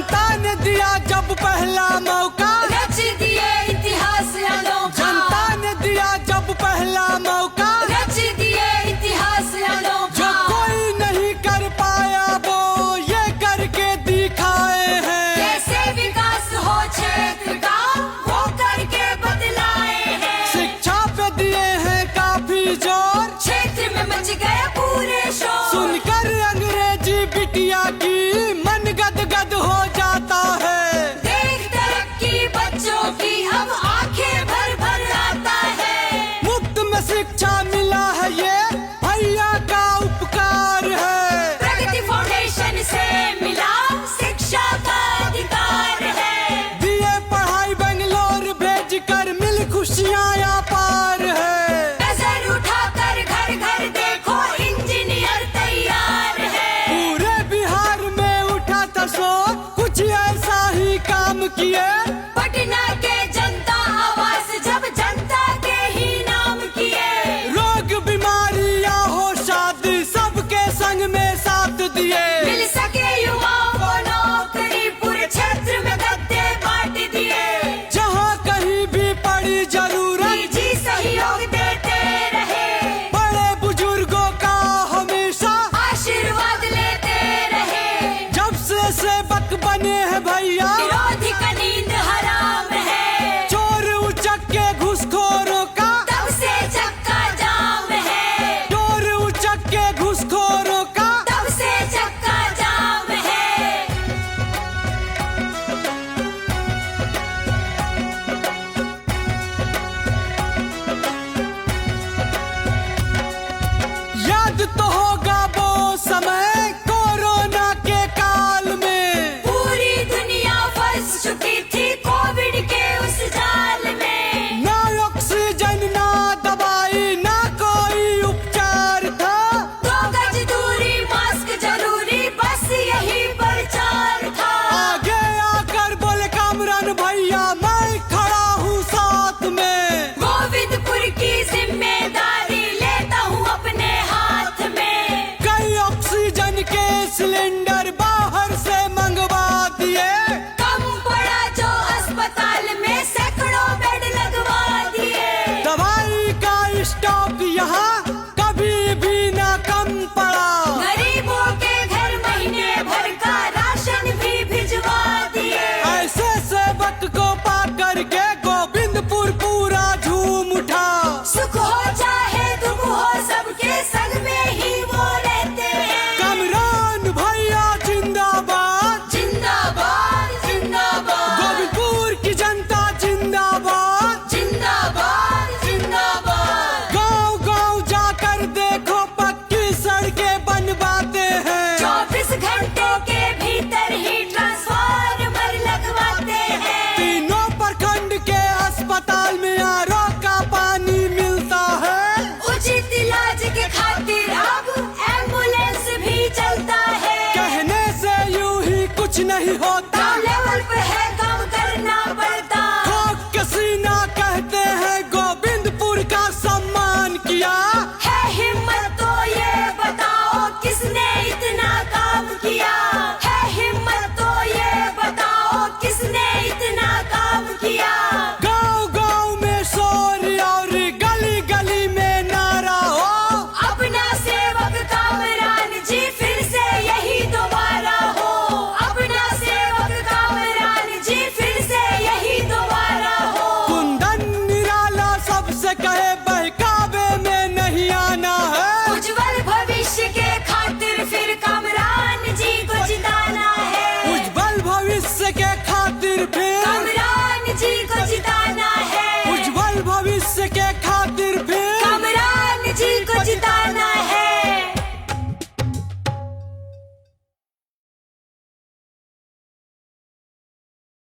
जनता ने दिया जब पहला मौका, रच दिए इतिहास अनोखा। जनता ने दिया जब पहला मौका, रच दिए इतिहास अनोखा। जो कोई नहीं कर पाया वो ये करके दिखाए हैं। कैसे विकास हो क्षेत्र का वो करके बदलाए हैं। शिक्षा पे दिए हैं काफी जोर, क्षेत्र में मच गया पूरे शोर। सुनकर अंग्रेजी बिटिया की मन गदगद हो जाता है। देख तरक्की बच्चों की अब आंखें भर भर आता है। मुफ्त में शिक्षा मिला है ये भैया का उपकार है। प्रगति फाउंडेशन से मिला शिक्षा का अधिकार है। दिए पढ़ाई बेंगलोर भेज कर मिल खुशियाँ अपार है। नजर उठाकर घर घर देखो इंजीनियर तैयार है। पूरे बिहार में उठा था शोर, कुछ ऐसा ही काम किए